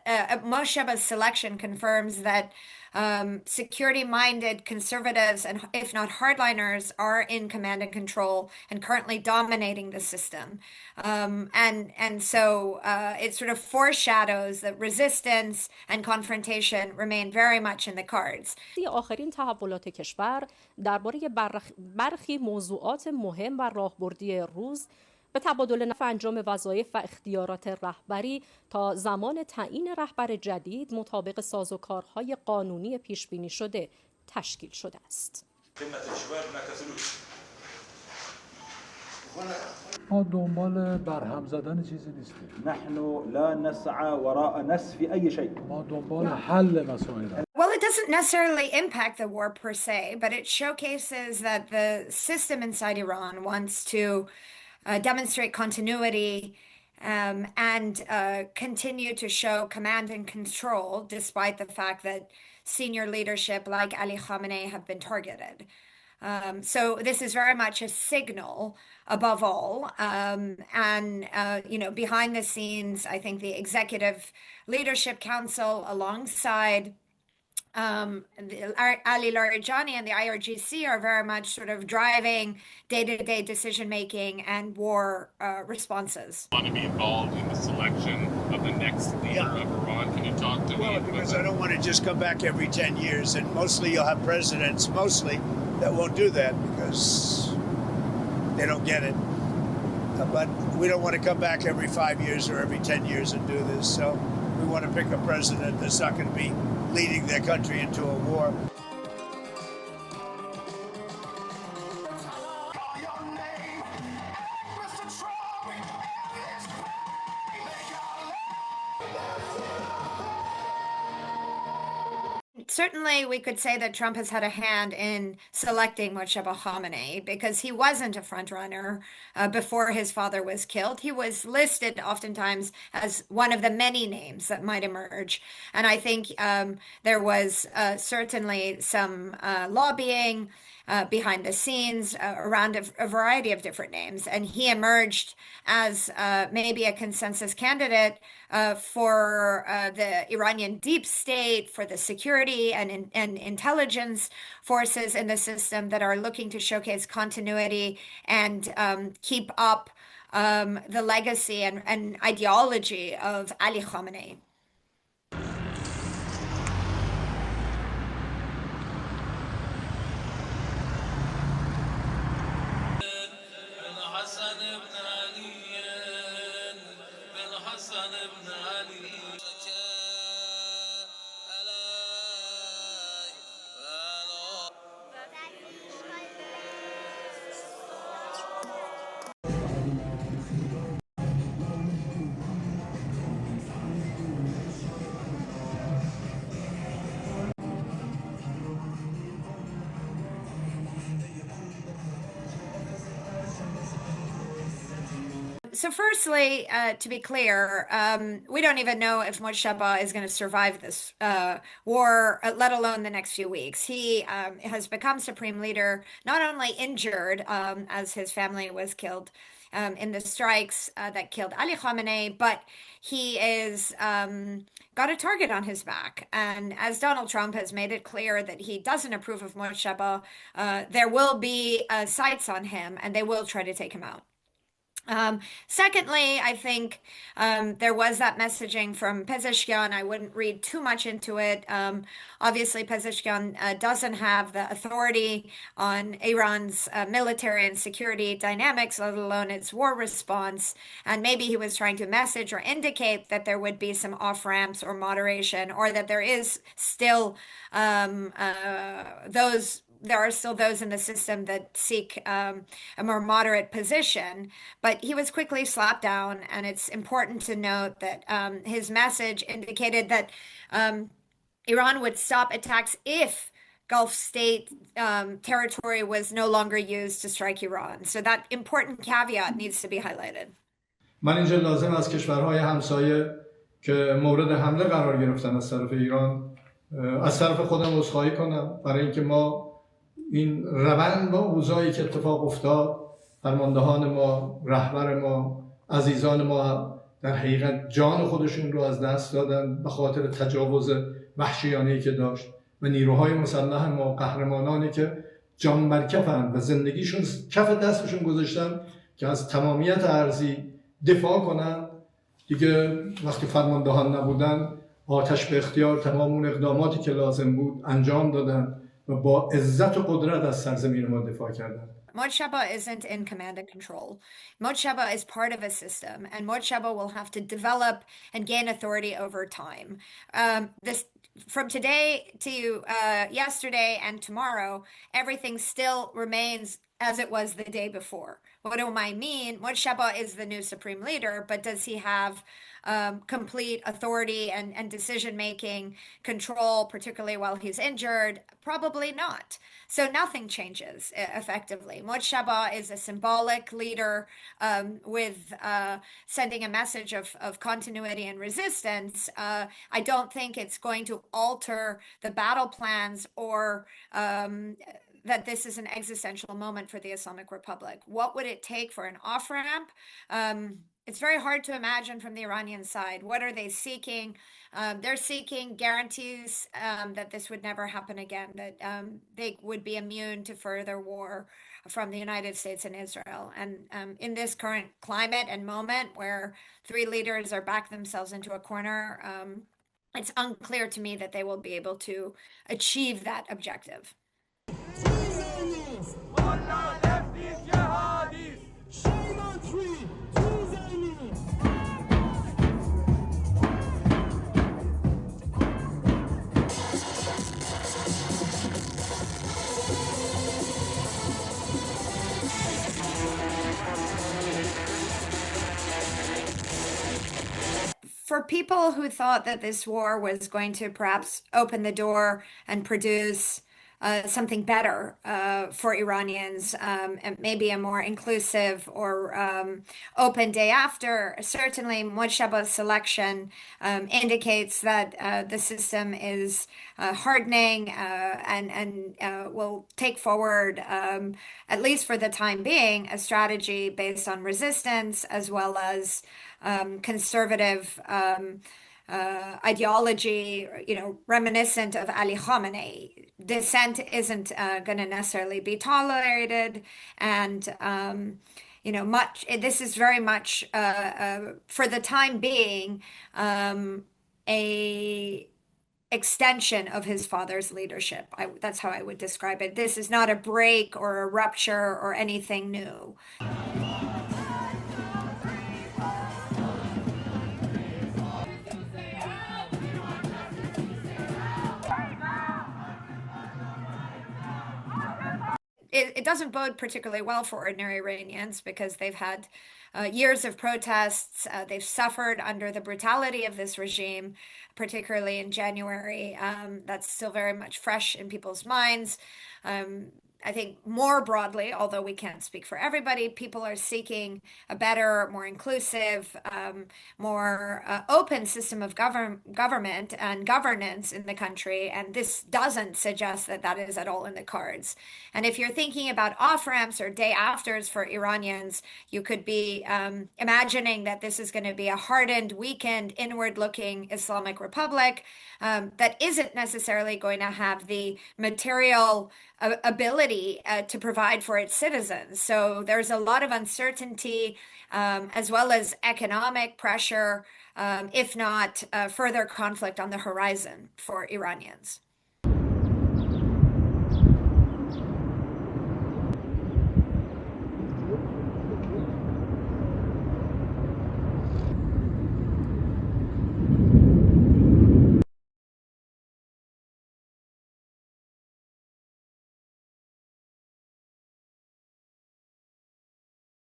Mojtaba's selection confirms that security-minded conservatives and, if not hardliners, are in command and control and currently dominating the system. So it sort of foreshadows that resistance and confrontation remain very much in the cards. آخرین تحولات کشور درباره برخی موضوعات مهم و راهبردی روز به تبادل نفع انجام وظایف و اختیارات رهبری تا زمان تعیین رهبر جدید مطابق سازوکارهای قانونی پیش بینی شده تشکیل شده است. ما دنبال برهم زدن چیزی نیستیم. نحن لا نسعى وراء نسف أي شيء. ما دنبال حل مسائل. Well, it doesn't necessarily impact the war per se, but it showcases that the system inside Iran wants to demonstrate continuity and continue to show command and control, despite the fact that senior leadership like Ali Khamenei have been targeted. So this is very much a signal above all. Behind the scenes, I think the Executive Leadership Council alongside Ali Larijani and the IRGC are very much sort of driving day-to-day decision-making and war responses. Want to be involved in the selection of the next leader of Iran? Can you talk to me? Well, because I don't want to just come back every 10 years, and mostly you'll have presidents, that won't do that because they don't get it. But we don't want to come back every 5 years or every 10 years and do this. So we want to pick a president that's not going to be leading their country into a war. Certainly, we could say that Trump has had a hand in selecting Mojtaba Khamenei because he wasn't a frontrunner before his father was killed. He was listed oftentimes as one of the many names that might emerge. And I think there was certainly some lobbying behind the scenes around a variety of different names. And he emerged as maybe a consensus candidate for the Iranian deep state, for the security and intelligence forces in the system that are looking to showcase continuity and keep up the legacy and ideology of Ali Khamenei. So firstly, to be clear, we don't even know if Mojtaba is going to survive this war, let alone the next few weeks. He has become supreme leader, not only injured as his family was killed in the strikes that killed Ali Khamenei, but he is got a target on his back. And as Donald Trump has made it clear that he doesn't approve of Mojtaba, there will be sights on him and they will try to take him out. Secondly, I think there was that messaging from Pezeshkian. I wouldn't read too much into it. Obviously, Pezeshkian doesn't have the authority on Iran's military and security dynamics, let alone its war response. And maybe he was trying to message or indicate that there would be some off-ramps or moderation, or that there is still there are still those in the system that seek a more moderate position, but he was quickly slapped down. And it's important to note that his message indicated that Iran would stop attacks if Gulf state territory was no longer used to strike Iran. So that important caveat needs to be highlighted. من اینجا لازم از کشورهای همسایه که مورد حمله قرار گرفتن از طرف ایران از طرف خودم عذرخواهی کنم برای اینکه ما این روند با اوضاعی که اتفاق افتاد، فرماندهان ما، رهبر ما، عزیزان ما در حقیقت جان خودشون رو از دست دادن به خاطر تجاوز وحشیانه‌ای که داشت و نیروهای مسلح ما قهرمانانی که جان بر کفن و زندگیشون کف دستشون گذاشتن که از تمامیت ارضی دفاع کنن، دیگه وقتی فرماندهان نبودن آتش به اختیار تمام اون اقداماتی که لازم بود انجام دادن و با عزت و قدرت از سرزمین ما دفاع کردن. Mojtaba isn't in command and control. Mojtaba is part of a system, and Mojtaba will have to develop and gain authority over time. This from today to yesterday and tomorrow, everything still remains as it was the day before. What do I mean? Mojtaba is the new supreme leader, but does he have complete authority and decision-making control, particularly while he's injured? Probably not. So nothing changes effectively. Mojtaba is a symbolic leader with sending a message of continuity and resistance. I don't think it's going to alter the battle plans or that this is an existential moment for the Islamic Republic. What would it take for an off-ramp? It's very hard to imagine from the Iranian side. What are they seeking? They're seeking guarantees that this would never happen again, that they would be immune to further war from the United States and Israel. And in this current climate and moment where three leaders are backed themselves into a corner, it's unclear to me that they will be able to achieve that objective. For people who thought that this war was going to perhaps open the door and produce something better for Iranians, and maybe a more inclusive or open day after, certainly Mojtaba's selection indicates that the system is hardening and will take forward, at least for the time being, a strategy based on resistance as well as conservative ideology, reminiscent of Ali Khamenei. Dissent isn't going to necessarily be tolerated, and this is very much for the time being a extension of his father's leadership. That's how I would describe it. This is not a break or a rupture or anything new. It doesn't bode particularly well for ordinary Iranians because they've had years of protests. They've suffered under the brutality of this regime, particularly in January. That's still very much fresh in people's minds. I think more broadly, although we can't speak for everybody, people are seeking a better, more inclusive, more open system of government and governance in the country. And this doesn't suggest that that is at all in the cards. And if you're thinking about off-ramps or day afters for Iranians, you could be imagining that this is going to be a hardened, weakened, inward-looking Islamic Republic that isn't necessarily going to have the material ability to provide for its citizens. So there's a lot of uncertainty as well as economic pressure, if not further conflict on the horizon for Iranians.